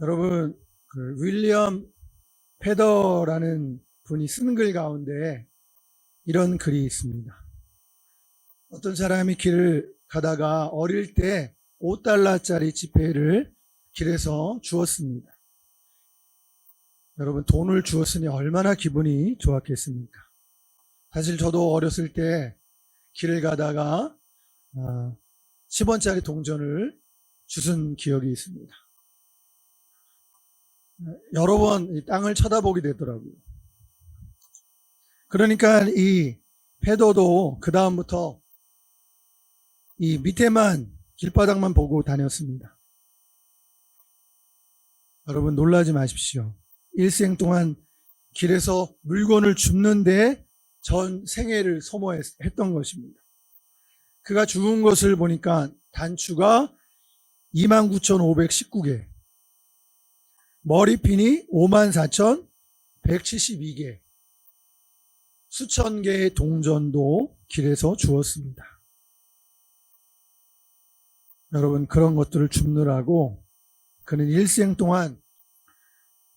여러분, 윌리엄 페더라는 분이 쓴 글 가운데 이런 글이 있습니다. 어떤 사람이 길을 가다가 어릴 때 5달러짜리 지폐를 길에서 주었습니다. 여러분, 돈을 주었으니 얼마나 기분이 좋았겠습니까? 사실 저도 어렸을 때 길을 가다가 10원짜리 동전을 주운 기억이 있습니다. 여러 번 이 땅을 쳐다보게 되더라고요. 그러니까 이 페더도 그 다음부터 이 밑에만 길바닥만 보고 다녔습니다. 여러분, 놀라지 마십시오. 일생 동안 길에서 물건을 줍는데 전 생애를 소모했던 것입니다. 그가 주운 것을 보니까 단추가 29,519개, 머리핀이 54,172개, 수천 개의 동전도 길에서 주었습니다. 여러분, 그런 것들을 줍느라고 그는 일생 동안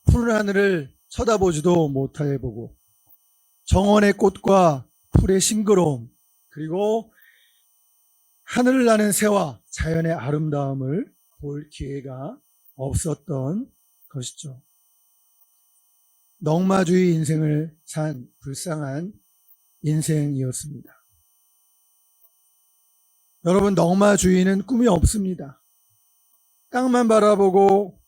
푸른 하늘을 쳐다보지도 못해 보고 정원의 꽃과 풀의 싱그러움, 그리고 하늘을 나는 새와 자연의 아름다움을 볼 기회가 없었던 것이죠. 넉마주의 인생을 산 불쌍한 인생이었습니다. 여러분, 넉마주의는 꿈이 없습니다. 땅만 바라보고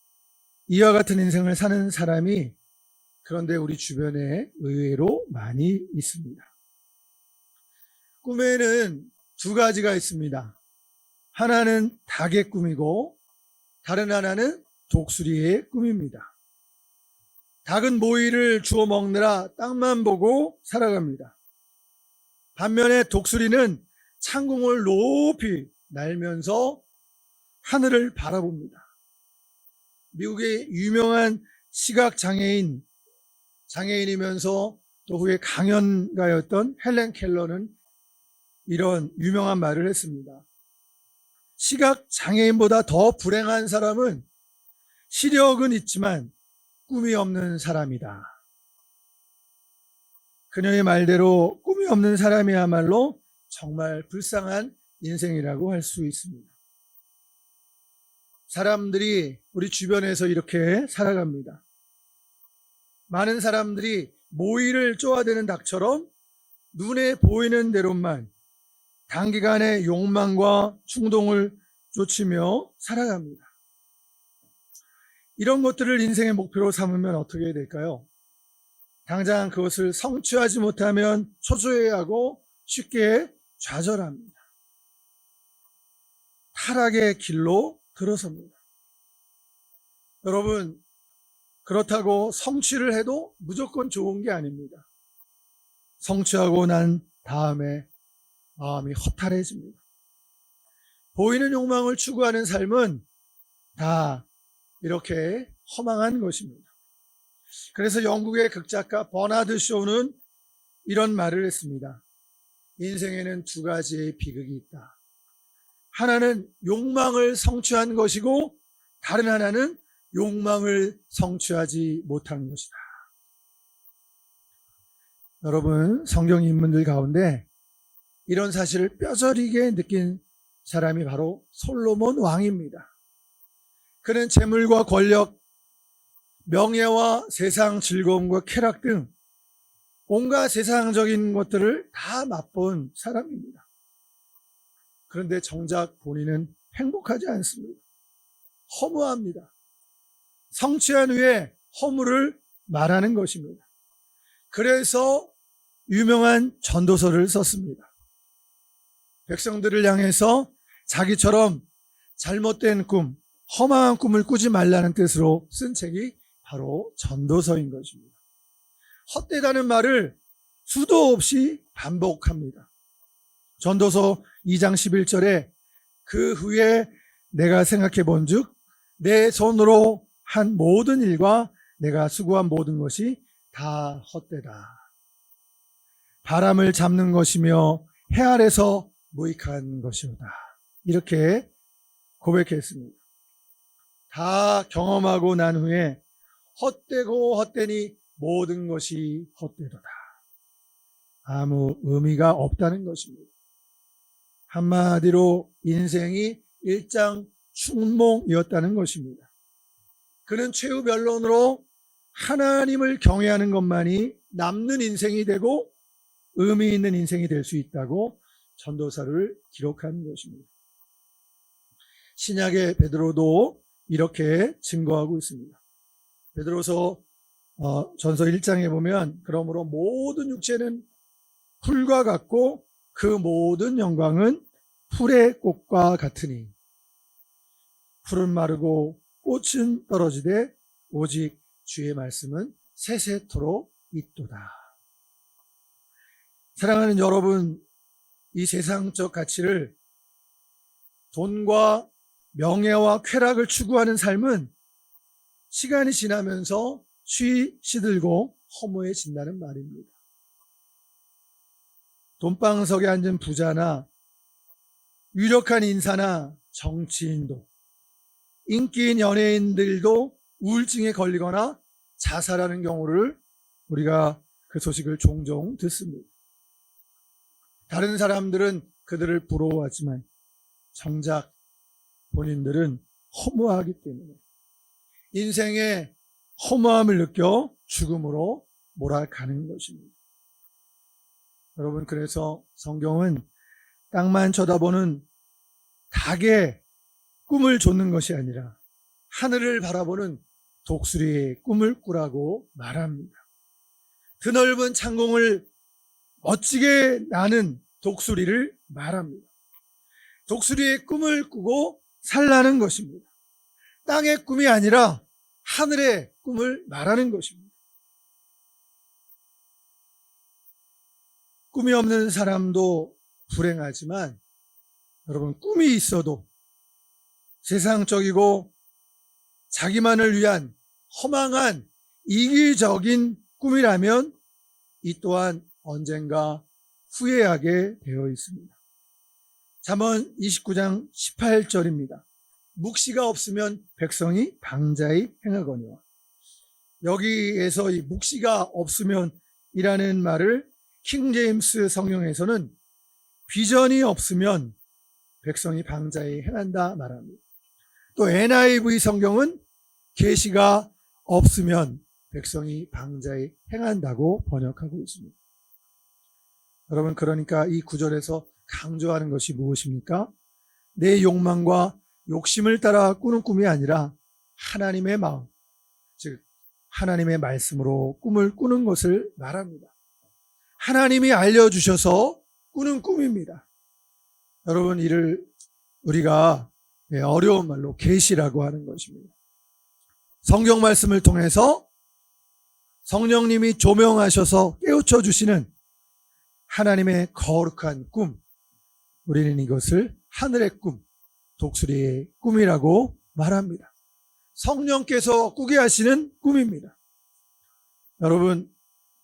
이와 같은 인생을 사는 사람이 그런데 우리 주변에 의외로 많이 있습니다. 꿈에는 두 가지가 있습니다. 하나는 닭의 꿈이고 다른 하나는 독수리의 꿈입니다. 닭은 모이를 주워 먹느라 땅만 보고 살아갑니다. 반면에 독수리는 창공을 높이 날면서 하늘을 바라봅니다. 미국의 유명한 장애인이면서 또 후에 강연가였던 헬렌 켈러는 이런 유명한 말을 했습니다. 시각장애인보다 더 불행한 사람은 시력은 있지만 꿈이 없는 사람이다. 그녀의 말대로 꿈이 없는 사람이야말로 정말 불쌍한 인생이라고 할 수 있습니다. 사람들이 우리 주변에서 이렇게 살아갑니다. 많은 사람들이 모이를 쪼아대는 닭처럼 눈에 보이는 대로만 단기간의 욕망과 충동을 쫓으며 살아갑니다. 이런 것들을 인생의 목표로 삼으면 어떻게 될까요? 당장 그것을 성취하지 못하면 초조해하고 쉽게 좌절합니다. 타락의 길로 들어섭니다. 여러분, 그렇다고 성취를 해도 무조건 좋은 게 아닙니다. 성취하고 난 다음에 마음이 허탈해집니다. 보이는 욕망을 추구하는 삶은 다 이렇게 허망한 것입니다. 그래서 영국의 극작가 버나드 쇼는 이런 말을 했습니다. 인생에는 두 가지의 비극이 있다. 하나는 욕망을 성취한 것이고 다른 하나는 욕망을 성취하지 못한 것이다. 여러분, 성경 인물들 가운데 이런 사실을 뼈저리게 느낀 사람이 바로 솔로몬 왕입니다. 그는 재물과 권력, 명예와 세상 즐거움과 쾌락 등 온갖 세상적인 것들을 다 맛본 사람입니다. 그런데 정작 본인은 행복하지 않습니다. 허무합니다. 성취한 후에 허물을 말하는 것입니다. 그래서 유명한 전도서를 썼습니다. 백성들을 향해서 자기처럼 잘못된 꿈, 허망한 꿈을 꾸지 말라는 뜻으로 쓴 책이 바로 전도서인 것입니다. 헛되다는 말을 수도 없이 반복합니다. 전도서 2장 11절에 그 후에 내가 생각해 본즉 내 손으로 한 모든 일과 내가 수고한 모든 것이 다 헛되다. 바람을 잡는 것이며 해 아래서 무익한 것이오다. 이렇게 고백했습니다. 다 경험하고 난 후에 헛되고 헛되니 모든 것이 헛되도다. 아무 의미가 없다는 것입니다. 한마디로 인생이 일장춘몽이었다는 것입니다. 그는 최후 변론으로 하나님을 경외하는 것만이 남는 인생이 되고 의미 있는 인생이 될 수 있다고 전도서를 기록한 것입니다. 신약의 베드로도 이렇게 증거하고 있습니다. 베드로서 전서 1장에 보면 그러므로 모든 육체는 풀과 같고 그 모든 영광은 풀의 꽃과 같으니 풀은 마르고 꽃은 떨어지되 오직 주의 말씀은 세세토록 있도다. 사랑하는 여러분, 이 세상적 가치를 돈과 명예와 쾌락을 추구하는 삶은 시간이 지나면서 시들고 허무해진다는 말입니다. 돈방석에 앉은 부자나 유력한 인사나 정치인도 인기인 연예인들도 우울증에 걸리거나 자살하는 경우를 우리가 그 소식을 종종 듣습니다. 다른 사람들은 그들을 부러워하지만 정작 본인들은 허무하기 때문에 인생의 허무함을 느껴 죽음으로 몰아가는 것입니다. 여러분, 그래서 성경은 땅만 쳐다보는 닭의 꿈을 좇는 것이 아니라 하늘을 바라보는 독수리의 꿈을 꾸라고 말합니다. 드넓은 창공을 멋지게 나는 독수리를 말합니다. 독수리의 꿈을 꾸고 살라는 것입니다. 땅의 꿈이 아니라 하늘의 꿈을 말하는 것입니다. 꿈이 없는 사람도 불행하지만 여러분, 꿈이 있어도 세상적이고 자기만을 위한 허망한 이기적인 꿈이라면 이 또한 언젠가 후회하게 되어 있습니다. 잠언 29장 18절입니다. 묵시가 없으면 백성이 방자히 행하거니와. 여기에서 이 묵시가 없으면 이라는 말을 킹제임스 성경에서는 비전이 없으면 백성이 방자히 행한다 말합니다. 또 NIV 성경은 계시가 없으면 백성이 방자히 행한다고 번역하고 있습니다. 여러분, 그러니까 이 구절에서 강조하는 것이 무엇입니까? 내 욕망과 욕심을 따라 꾸는 꿈이 아니라 하나님의 마음, 즉 하나님의 말씀으로 꿈을 꾸는 것을 말합니다. 하나님이 알려주셔서 꾸는 꿈입니다. 여러분, 이를 우리가 어려운 말로 계시라고 하는 것입니다. 성경 말씀을 통해서 성령님이 조명하셔서 깨우쳐 주시는 하나님의 거룩한 꿈, 우리는 이것을 하늘의 꿈, 독수리의 꿈이라고 말합니다. 성령께서 꾸게 하시는 꿈입니다. 여러분,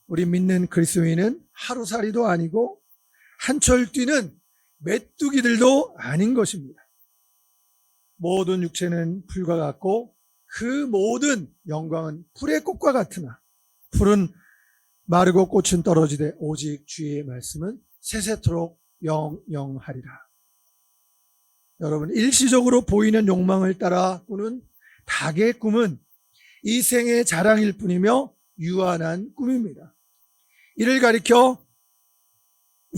우리 믿는 그리스도인은 하루살이도 아니고 한철 뛰는 메뚜기들도 아닌 것입니다. 모든 육체는 풀과 같고 그 모든 영광은 풀의 꽃과 같으나 풀은 마르고 꽃은 떨어지되 오직 주의 말씀은 세세토록 영영하리라. 여러분, 일시적으로 보이는 욕망을 따라 꾸는 닭의 꿈은 이 생의 자랑일 뿐이며 유한한 꿈입니다. 이를 가리켜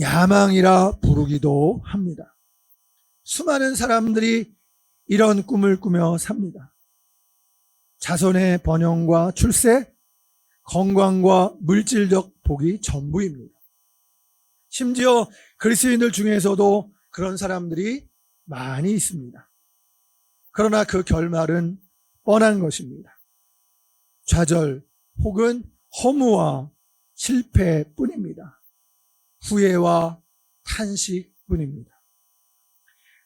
야망이라 부르기도 합니다. 수많은 사람들이 이런 꿈을 꾸며 삽니다. 자손의 번영과 출세, 건강과 물질적 복이 전부입니다. 심지어 그리스도인들 중에서도 그런 사람들이 많이 있습니다. 그러나 그 결말은 뻔한 것입니다. 좌절 혹은 허무와 실패뿐입니다. 후회와 탄식뿐입니다.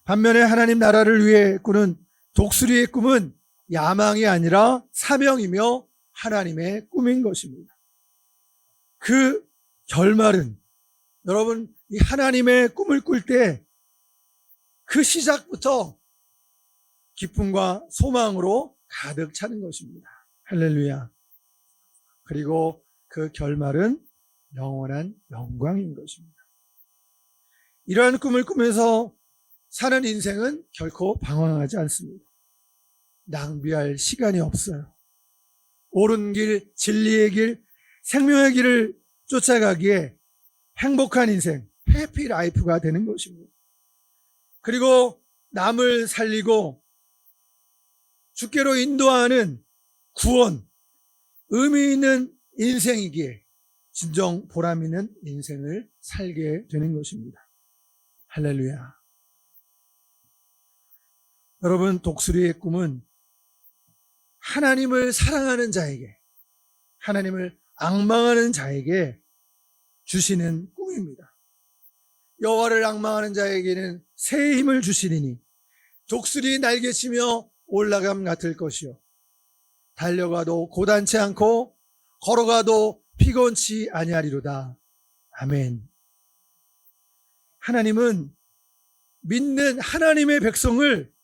반면에 하나님 나라를 위해 꾸는 독수리의 꿈은 야망이 아니라 사명이며 하나님의 꿈인 것입니다. 그 결말은 여러분, 이 하나님의 꿈을 꿀 때 그 시작부터 기쁨과 소망으로 가득 차는 것입니다. 할렐루야. 그리고 그 결말은 영원한 영광인 것입니다. 이러한 꿈을 꾸면서 사는 인생은 결코 방황하지 않습니다. 낭비할 시간이 없어요. 옳은 길, 진리의 길, 생명의 길을 쫓아가기에 행복한 인생, 해피 라이프가 되는 것입니다. 그리고 남을 살리고 주께로 인도하는 구원, 의미 있는 인생이기에 진정 보람 있는 인생을 살게 되는 것입니다. 할렐루야. 여러분, 독수리의 꿈은 하나님을 사랑하는 자에게, 하나님을 앙망하는 자에게 주시는 꿈입니다. 여호와를 앙망하는 자에게는 새 힘을 주시리니 독수리 날개치며 올라감 같을 것이요 달려가도 고단치 않고 걸어가도 피곤치 아니하리로다. 아멘. 하나님은 믿는 하나님의 백성을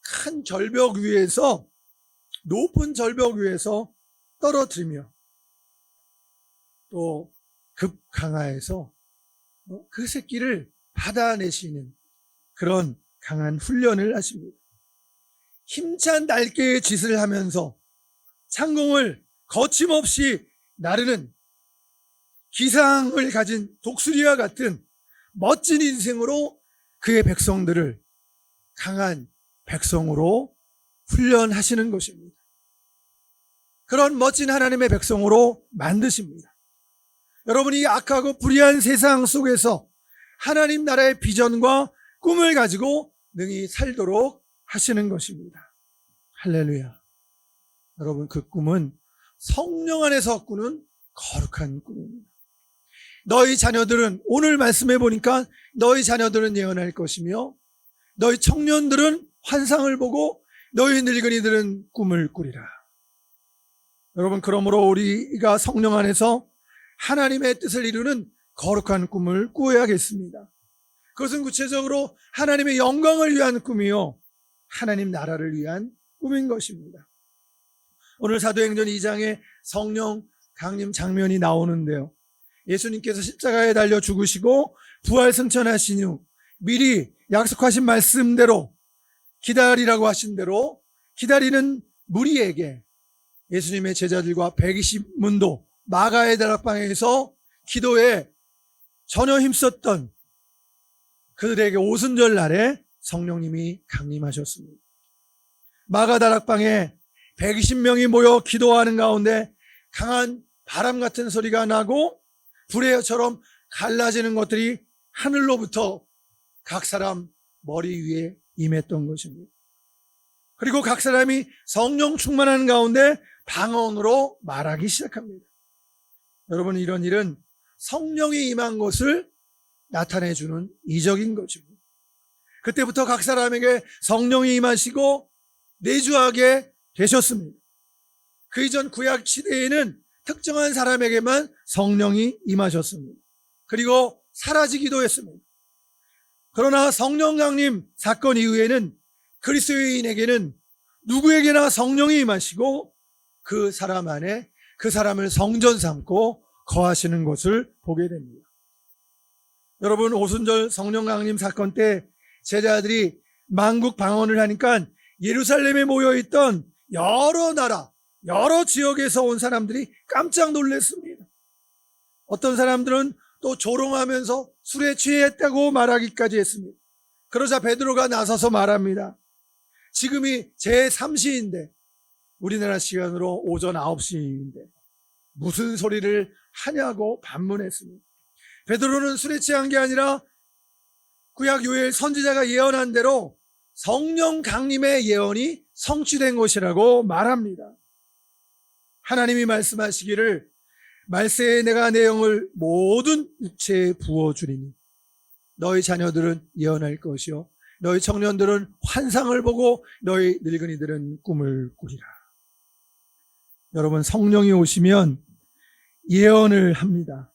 큰 절벽 위에서, 높은 절벽 위에서 떨어뜨리며 또 급강하에서 그 새끼를 받아내시는 그런 강한 훈련을 하십니다. 힘찬 날개의 짓을 하면서 창공을 거침없이 나르는 기상을 가진 독수리와 같은 멋진 인생으로 그의 백성들을 강한 백성으로 훈련하시는 것입니다. 그런 멋진 하나님의 백성으로 만드십니다. 여러분이 악하고 불의한 세상 속에서 하나님 나라의 비전과 꿈을 가지고 능히 살도록 하시는 것입니다. 할렐루야. 여러분, 그 꿈은 성령 안에서 꾸는 거룩한 꿈입니다. 너희 자녀들은, 오늘 말씀해 보니까 너희 자녀들은 예언할 것이며 너희 청년들은 환상을 보고 너희 늙은이들은 꿈을 꾸리라. 여러분, 그러므로 우리가 성령 안에서 하나님의 뜻을 이루는 거룩한 꿈을 꾸어야겠습니다. 그것은 구체적으로 하나님의 영광을 위한 꿈이요 하나님 나라를 위한 꿈인 것입니다. 오늘 사도행전 2장에 성령 강림 장면이 나오는데요, 예수님께서 십자가에 달려 죽으시고 부활 승천하신 후 미리 약속하신 말씀대로, 기다리라고 하신 대로 기다리는 무리에게 예수님의 제자들과 120문도 마가의 다락방에서 기도에 전혀 힘썼던 그들에게 오순절 날에 성령님이 강림하셨습니다. 마가 다락방에 120명이 모여 기도하는 가운데 강한 바람 같은 소리가 나고 불의 혀처럼 갈라지는 것들이 하늘로부터 각 사람 머리 위에 임했던 것입니다. 그리고 각 사람이 성령 충만한 가운데 방언으로 말하기 시작합니다. 여러분, 이런 일은 성령이 임한 것을 나타내주는 이적인 것입니다. 그때부터 각 사람에게 성령이 임하시고 내주하게 되셨습니다. 그 이전 구약 시대에는 특정한 사람에게만 성령이 임하셨습니다. 그리고 사라지기도 했습니다. 그러나 성령 강림 사건 이후에는 그리스도인에게는 누구에게나 성령이 임하시고 그 사람 안에 그 사람을 성전 삼고 거하시는 것을 보게 됩니다. 여러분, 오순절 성령 강림 사건 때 제자들이 만국 방언을 하니까 예루살렘에 모여있던 여러 나라, 여러 지역에서 온 사람들이 깜짝 놀랐습니다. 어떤 사람들은 또 조롱하면서 술에 취했다고 말하기까지 했습니다. 그러자 베드로가 나서서 말합니다. 지금이 제3시인데, 우리나라 시간으로 오전 9시인데 무슨 소리를 하냐고 반문했습니다. 베드로는 술에 취한 게 아니라 구약 요엘 선지자가 예언한 대로 성령 강림의 예언이 성취된 것이라고 말합니다. 하나님이 말씀하시기를 말세에 내가 내 영을 모든 육체에 부어주리니 너희 자녀들은 예언할 것이요 너희 청년들은 환상을 보고 너희 늙은이들은 꿈을 꾸리라. 여러분, 성령이 오시면 예언을 합니다.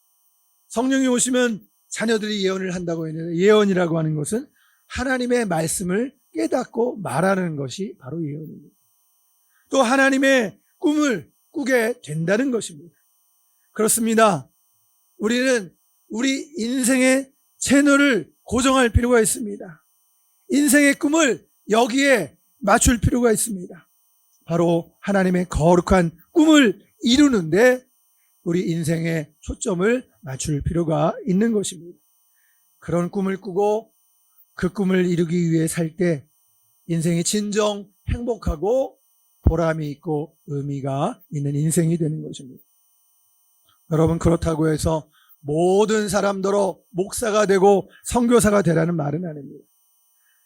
성령이 오시면 자녀들이 예언을 한다고 했는데, 예언이라고 하는 것은 하나님의 말씀을 깨닫고 말하는 것이 바로 예언입니다. 또 하나님의 꿈을 꾸게 된다는 것입니다. 그렇습니다. 우리는 우리 인생의 채널을 고정할 필요가 있습니다. 인생의 꿈을 여기에 맞출 필요가 있습니다. 바로 하나님의 거룩한 꿈을 이루는데 우리 인생의 초점을 맞출 필요가 있는 것입니다. 그런 꿈을 꾸고 그 꿈을 이루기 위해 살 때 인생이 진정 행복하고 보람이 있고 의미가 있는 인생이 되는 것입니다. 여러분, 그렇다고 해서 모든 사람들로 목사가 되고 선교사가 되라는 말은 아닙니다.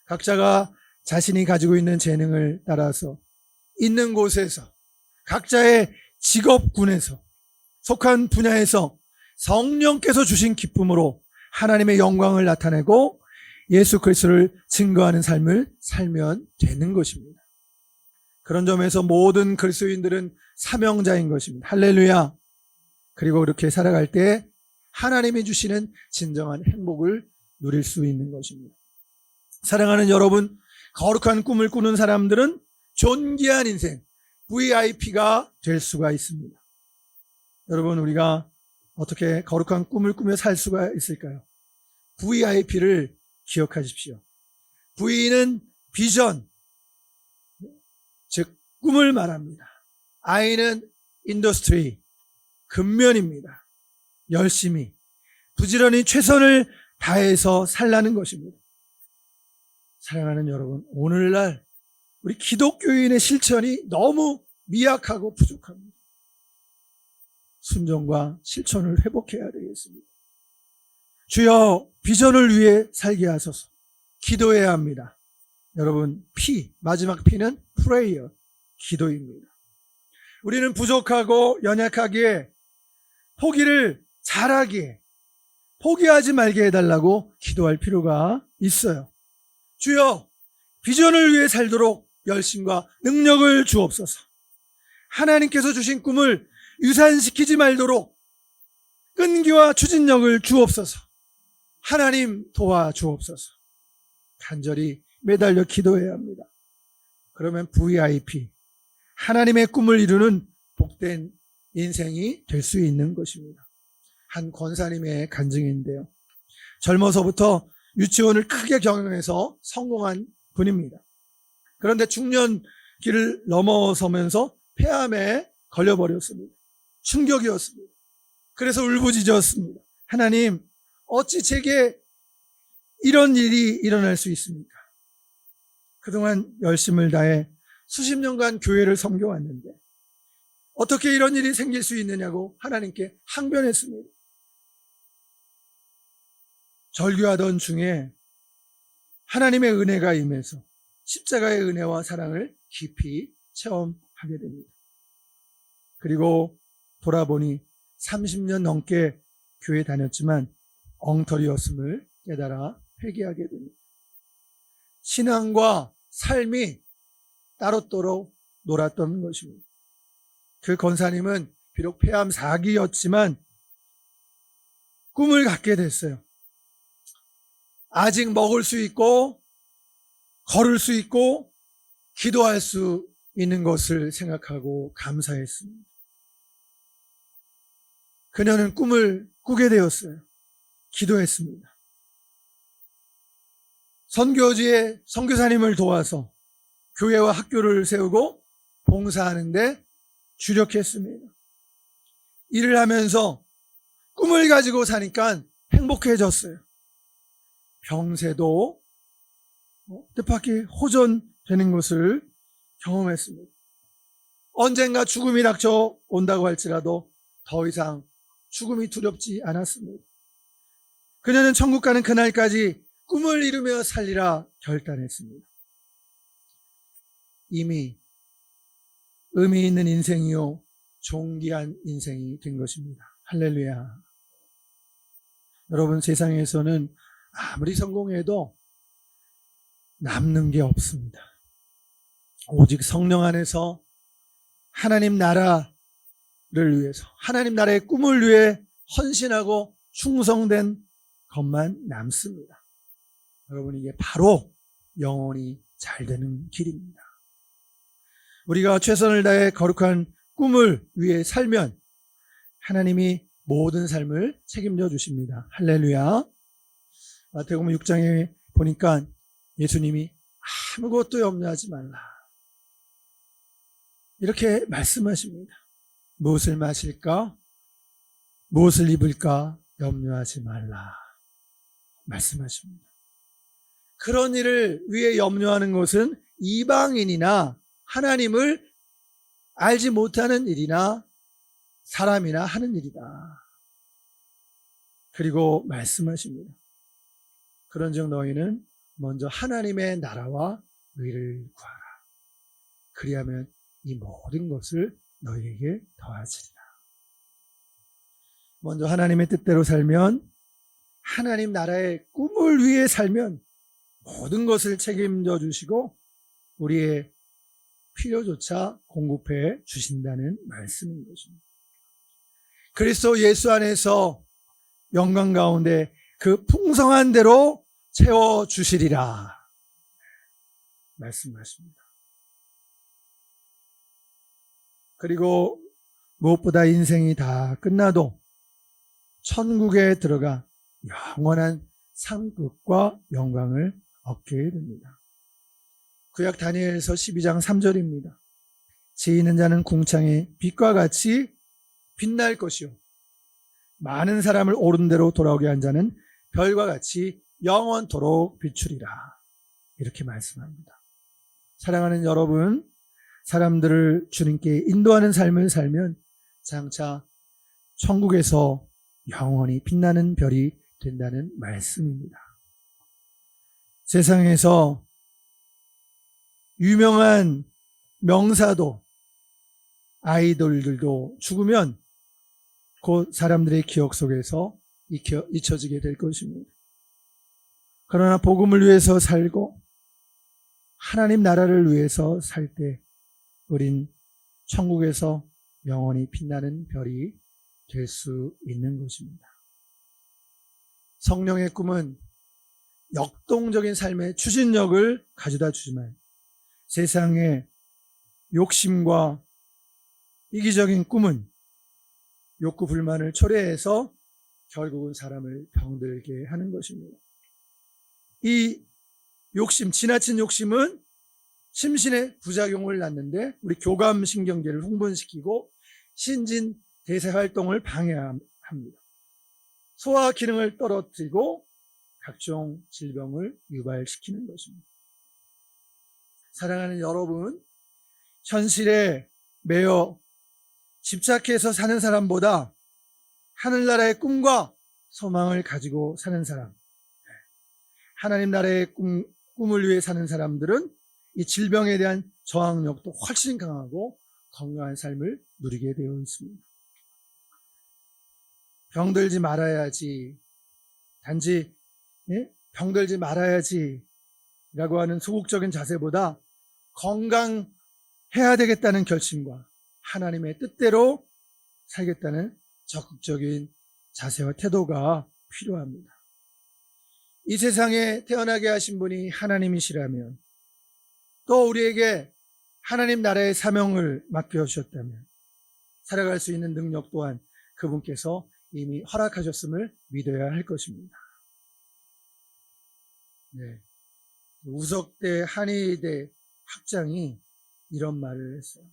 각자가 자신이 가지고 있는 재능을 따라서 있는 곳에서 각자의 직업군에서 속한 분야에서 성령께서 주신 기쁨으로 하나님의 영광을 나타내고 예수 그리스도를 증거하는 삶을 살면 되는 것입니다. 그런 점에서 모든 그리스도인들은 사명자인 것입니다. 할렐루야. 그리고 이렇게 살아갈 때 하나님이 주시는 진정한 행복을 누릴 수 있는 것입니다. 사랑하는 여러분, 거룩한 꿈을 꾸는 사람들은 존귀한 인생, VIP가 될 수가 있습니다. 여러분, 우리가 어떻게 거룩한 꿈을 꾸며 살 수가 있을까요? VIP를 기억하십시오. V는 비전, 즉 꿈을 말합니다. I는 인더스트리, 근면입니다. 열심히, 부지런히 최선을 다해서 살라는 것입니다. 사랑하는 여러분, 오늘날 우리 기독교인의 실천이 너무 미약하고 부족합니다. 순종과 실천을 회복해야 되겠습니다. 주여, 비전을 위해 살게 하소서. 기도해야 합니다. 여러분, P, 마지막 P는 prayer, 기도입니다. 우리는 부족하고 연약하기에 포기를 잘하기에 포기하지 말게 해달라고 기도할 필요가 있어요. 주여, 비전을 위해 살도록 열심과 능력을 주옵소서. 하나님께서 주신 꿈을 유산시키지 말도록 끈기와 추진력을 주옵소서. 하나님 도와주옵소서. 간절히 매달려 기도해야 합니다. 그러면 VIP, 하나님의 꿈을 이루는 복된 인생이 될 수 있는 것입니다. 한 권사님의 간증인데요. 젊어서부터 유치원을 크게 경영해서 성공한 분입니다. 그런데 중년기를 넘어서면서 폐암에 걸려버렸습니다. 충격이었습니다. 그래서 울부짖었습니다. 하나님, 어찌 제게 이런 일이 일어날 수 있습니까? 그동안 열심을 다해 수십 년간 교회를 섬겨왔는데 어떻게 이런 일이 생길 수 있느냐고 하나님께 항변했습니다. 절규하던 중에 하나님의 은혜가 임해서 십자가의 은혜와 사랑을 깊이 체험하게 됩니다. 그리고 돌아보니 30년 넘게 교회 다녔지만 엉터리였음을 깨달아 회개하게 됩니다. 신앙과 삶이 따로따로 놀았던 것입니다. 그 권사님은 비록 폐암 4기였지만 꿈을 갖게 됐어요. 아직 먹을 수 있고 걸을 수 있고 기도할 수 있는 것을 생각하고 감사했습니다. 그녀는 꿈을 꾸게 되었어요. 기도했습니다. 선교지에 선교사님을 도와서 교회와 학교를 세우고 봉사하는데 주력했습니다. 일을 하면서 꿈을 가지고 사니까 행복해졌어요. 병세도 뜻밖의 호전되는 것을 경험했습니다. 언젠가 죽음이 닥쳐온다고 할지라도 더 이상 죽음이 두렵지 않았습니다. 그녀는 천국 가는 그날까지 꿈을 이루며 살리라 결단했습니다. 이미 의미 있는 인생이요 존귀한 인생이 된 것입니다. 할렐루야. 여러분, 세상에서는 아무리 성공해도 남는 게 없습니다. 오직 성령 안에서 하나님 나라를 위해서, 하나님 나라의 꿈을 위해 헌신하고 충성된 것만 남습니다. 여러분, 이게 바로 영원히 잘 되는 길입니다. 우리가 최선을 다해 거룩한 꿈을 위해 살면 하나님이 모든 삶을 책임져 주십니다. 할렐루야. 마태복음 6장에 보니까 예수님이 아무것도 염려하지 말라, 이렇게 말씀하십니다. 무엇을 마실까? 무엇을 입을까? 염려하지 말라 말씀하십니다. 그런 일을 위해 염려하는 것은 이방인이나 하나님을 알지 못하는 일이나 사람이나 하는 일이다. 그리고 말씀하십니다. 그런즉 너희는 먼저 하나님의 나라와 의를 구하라. 그리하면 이 모든 것을 너희에게 더하시리라. 먼저 하나님의 뜻대로 살면, 하나님 나라의 꿈을 위해 살면 모든 것을 책임져 주시고 우리의 필요조차 공급해 주신다는 말씀인 것입니다. 그리스도 예수 안에서 영광 가운데 그 풍성한 대로 채워주시리라 말씀하십니다. 그리고 무엇보다 인생이 다 끝나도 천국에 들어가 영원한 상급과 영광을 얻게 됩니다. 구약 다니엘서 12장 3절입니다. 지혜 있는 자는 궁창의 빛과 같이 빛날 것이요 많은 사람을 옳은 대로 돌아오게 한 자는 별과 같이 영원토록 비추리라. 이렇게 말씀합니다. 사랑하는 여러분, 사람들을 주님께 인도하는 삶을 살면 장차 천국에서 영원히 빛나는 별이 된다는 말씀입니다. 세상에서 유명한 명사도 아이돌들도 죽으면 곧 사람들의 기억 속에서 잊혀지게 될 것입니다. 그러나 복음을 위해서 살고 하나님 나라를 위해서 살 때 우린 천국에서 영원히 빛나는 별이 될 수 있는 것입니다. 성령의 꿈은 역동적인 삶의 추진력을 가져다 주지만 세상의 욕심과 이기적인 꿈은 욕구 불만을 초래해서 결국은 사람을 병들게 하는 것입니다. 이 욕심, 지나친 욕심은 심신의 부작용을 낳는데 우리 교감신경계를 흥분시키고 신진대사 활동을 방해합니다. 소화 기능을 떨어뜨리고 각종 질병을 유발시키는 것입니다. 사랑하는 여러분, 현실에 매여 집착해서 사는 사람보다 하늘나라의 꿈과 소망을 가지고 사는 사람, 하나님 나라의 꿈을 위해 사는 사람들은 이 질병에 대한 저항력도 훨씬 강하고 건강한 삶을 누리게 되어 있습니다. 병들지 말아야지, 단지 병들지 말아야지 라고 하는 소극적인 자세보다 건강해야 되겠다는 결심과 하나님의 뜻대로 살겠다는 적극적인 자세와 태도가 필요합니다. 이 세상에 태어나게 하신 분이 하나님이시라면, 또 우리에게 하나님 나라의 사명을 맡겨주셨다면 살아갈 수 있는 능력 또한 그분께서 이미 허락하셨음을 믿어야 할 것입니다. 네. 우석대 한의대 학장이 이런 말을 했어요.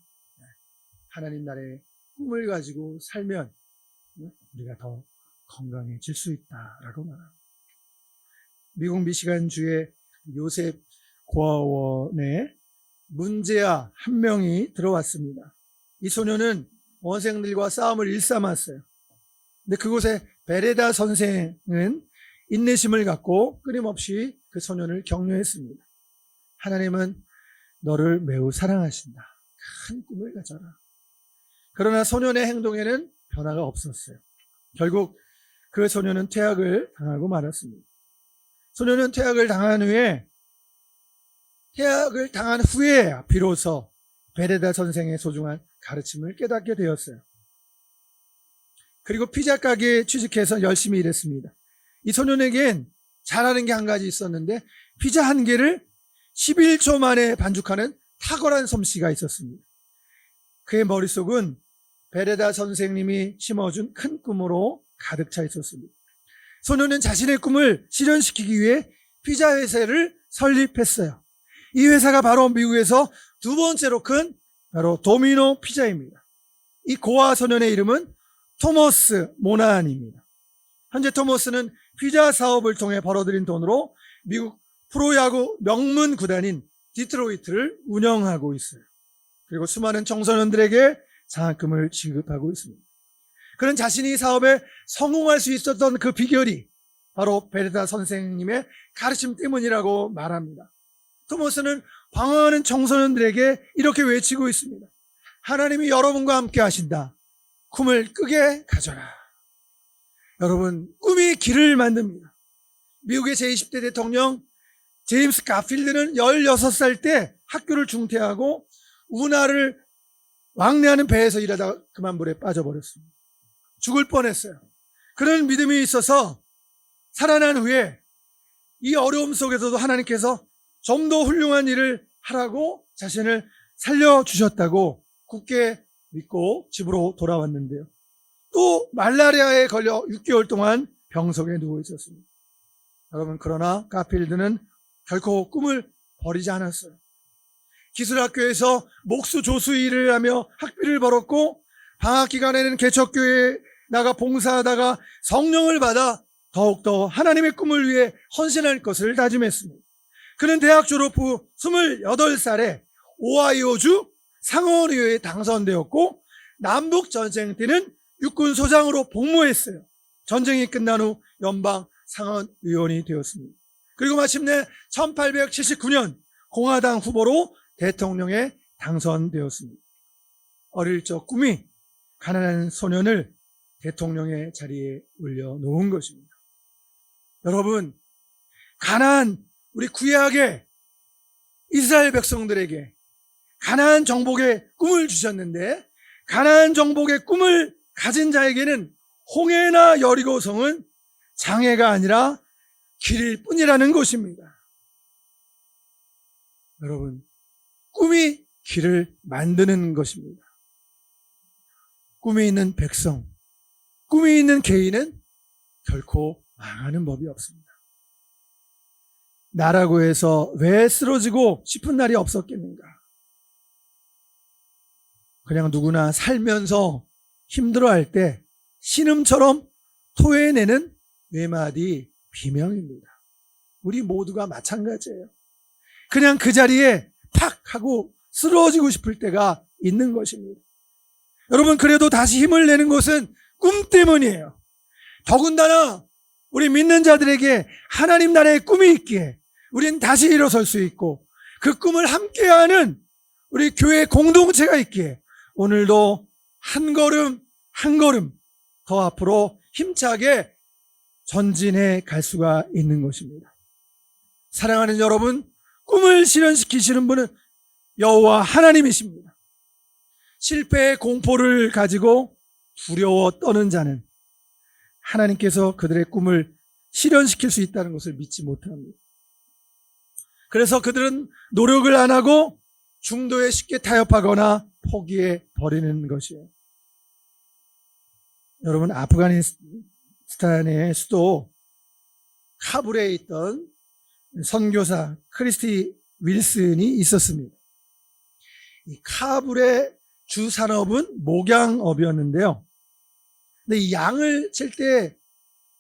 하나님 나라의 꿈을 가지고 살면 우리가 더 건강해질 수 있다라고 말합니다. 미국 미시간주의 요셉 고아원에 문제아 한 명이 들어왔습니다. 이 소녀는 원생들과 싸움을 일삼았어요. 근데 그곳에 베레다 선생은 인내심을 갖고 끊임없이 그 소년을 격려했습니다. 하나님은 너를 매우 사랑하신다. 큰 꿈을 가져라. 그러나 소년의 행동에는 변화가 없었어요. 결국 그 소년은 퇴학을 당하고 말았습니다. 소년은 퇴학을 당한 후에 비로소 베레다 선생의 소중한 가르침을 깨닫게 되었어요. 그리고 피자 가게에 취직해서 열심히 일했습니다. 이 소년에겐 잘하는 게 한 가지 있었는데 피자 한 개를 11초 만에 반죽하는 탁월한 솜씨가 있었습니다. 그의 머릿속은 베레다 선생님이 심어준 큰 꿈으로 가득 차 있었습니다. 소녀는 자신의 꿈을 실현시키기 위해 피자 회사를 설립했어요. 이 회사가 바로 미국에서 두 번째로 큰 바로 도미노 피자입니다. 이 고아 소년의 이름은 토머스 모나한입니다. 현재 토머스는 피자 사업을 통해 벌어들인 돈으로 미국 프로야구 명문 구단인 디트로이트를 운영하고 있어요. 그리고 수많은 청소년들에게 장학금을 지급하고 있습니다. 그는 자신이 사업에 성공할 수 있었던 그 비결이 바로 베레다 선생님의 가르침 때문이라고 말합니다. 토머스는 방황하는 청소년들에게 이렇게 외치고 있습니다. 하나님이 여러분과 함께 하신다. 꿈을 크게 가져라. 여러분, 꿈이 길을 만듭니다. 미국의 제20대 대통령 제임스 가필드는 16살 때 학교를 중퇴하고 운하를 왕래하는 배에서 일하다가 그만 물에 빠져버렸습니다. 죽을 뻔했어요. 그런 믿음이 있어서 살아난 후에 이 어려움 속에서도 하나님께서 좀 더 훌륭한 일을 하라고 자신을 살려주셨다고 굳게 믿고 집으로 돌아왔는데요. 또 말라리아에 걸려 6개월 동안 병석에 누워 있었습니다. 여러분, 그러나 가필드는 결코 꿈을 버리지 않았어요. 기술학교에서 목수 조수 일을 하며 학비를 벌었고 방학 기간에는 개척교회에 나가 봉사하다가 성령을 받아 더욱더 하나님의 꿈을 위해 헌신할 것을 다짐했습니다. 그는 대학 졸업 후 28살에 오하이오주 상원의회에 당선되었고 남북전쟁 때는 육군소장으로 복무했어요. 전쟁이 끝난 후 연방 상원의원이 되었습니다. 그리고 마침내 1879년 공화당 후보로 대통령에 당선되었습니다. 어릴 적 꿈이 가난한 소년을 대통령의 자리에 올려놓은 것입니다. 여러분, 가나안 우리 구약의 이스라엘 백성들에게 가나안 정복의 꿈을 주셨는데 가나안 정복의 꿈을 가진 자에게는 홍해나 여리고성은 장애가 아니라 길일 뿐이라는 것입니다. 여러분, 꿈이 길을 만드는 것입니다. 꿈이 있는 백성, 꿈이 있는 개인은 결코 망하는 법이 없습니다. 나라고 해서 왜 쓰러지고 싶은 날이 없었겠는가? 그냥 누구나 살면서 힘들어할 때 신음처럼 토해내는 외마디 비명입니다. 우리 모두가 마찬가지예요. 그냥 그 자리에 팍 하고 쓰러지고 싶을 때가 있는 것입니다. 여러분, 그래도 다시 힘을 내는 것은 꿈 때문이에요. 더군다나 우리 믿는 자들에게 하나님 나라의 꿈이 있기에 우리는 다시 일어설 수 있고 그 꿈을 함께하는 우리 교회 공동체가 있기에 오늘도 한 걸음 한 걸음 더 앞으로 힘차게 전진해 갈 수가 있는 것입니다. 사랑하는 여러분, 꿈을 실현시키시는 분은 여호와 하나님이십니다. 실패의 공포를 가지고 두려워 떠는 자는 하나님께서 그들의 꿈을 실현시킬 수 있다는 것을 믿지 못합니다. 그래서 그들은 노력을 안 하고 중도에 쉽게 타협하거나 포기해 버리는 것이에요. 여러분, 아프가니스탄의 수도 카불에 있던 선교사 크리스티 윌슨이 있었습니다. 이 카불의 주 산업은 목양업이었는데요. 근데 이 양을 칠 때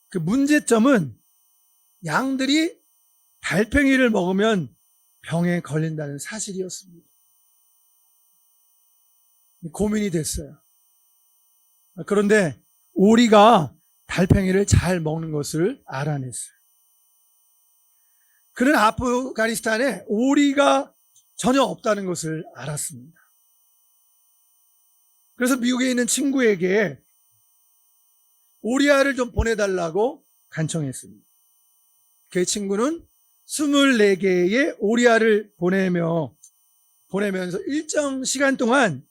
그 문제점은 양들이 달팽이를 먹으면 병에 걸린다는 사실이었습니다. 고민이 됐어요. 그런데 오리가 달팽이를 잘 먹는 것을 알아냈어요. 그는 아프가니스탄에 오리가 전혀 없다는 것을 알았습니다. 그래서 미국에 있는 친구에게 오리알을 좀 보내달라고 간청했습니다. 그 친구는 24개의 오리알을 보내면서 일정 시간 동안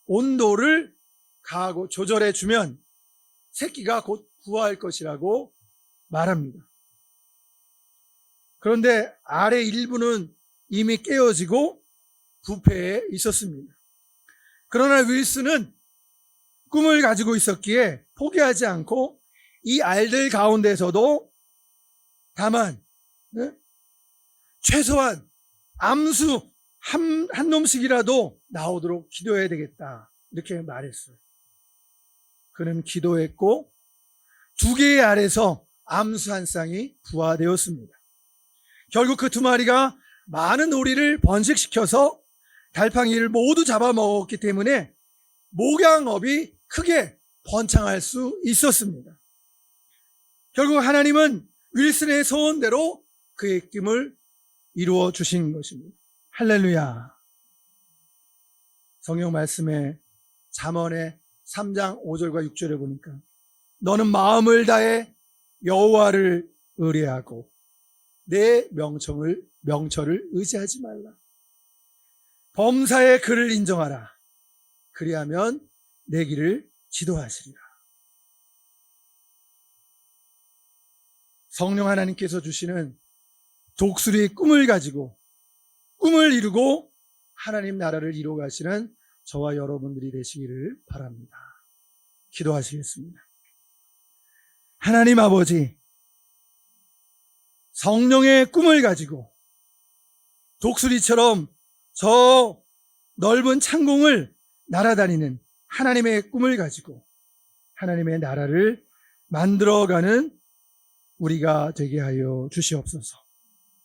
온도를 가하고 조절해 주면 새끼가 곧 부화할 것이라고 말합니다. 그런데 알의 일부는 이미 깨어지고 부패해 있었습니다. 그러나 윌슨은 꿈을 가지고 있었기에 포기하지 않고 이 알들 가운데서도 다만 최소한 암수 한 놈씩이라도 나오도록 기도해야 되겠다, 이렇게 말했어요. 그는 기도했고 2개의 알에서 암수 한 쌍이 부화되었습니다. 결국 그 2마리가 많은 오리를 번식시켜서 달팡이를 모두 잡아먹었기 때문에 목양업이 크게 번창할 수 있었습니다. 결국 하나님은 윌슨의 소원대로 그의 꿈을 이루어 주신 것입니다. 할렐루야. 성경 말씀에 잠언의 3장 5절과 6절에 보니까 너는 마음을 다해 여호와를 의뢰하고 내 명철을 의지하지 말라. 범사의 그를 인정하라. 그리하면 내 길을 지도하시리라. 성령 하나님께서 주시는 독수리의 꿈을 가지고 꿈을 이루고 하나님 나라를 이루어 가시는 저와 여러분들이 되시기를 바랍니다. 기도하시겠습니다. 하나님 아버지, 성령의 꿈을 가지고 독수리처럼 저 넓은 창공을 날아다니는 하나님의 꿈을 가지고 하나님의 나라를 만들어가는 우리가 되게 하여 주시옵소서.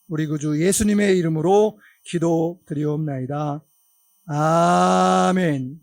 우리 구주 예수님의 이름으로 기도드리옵나이다. 아멘.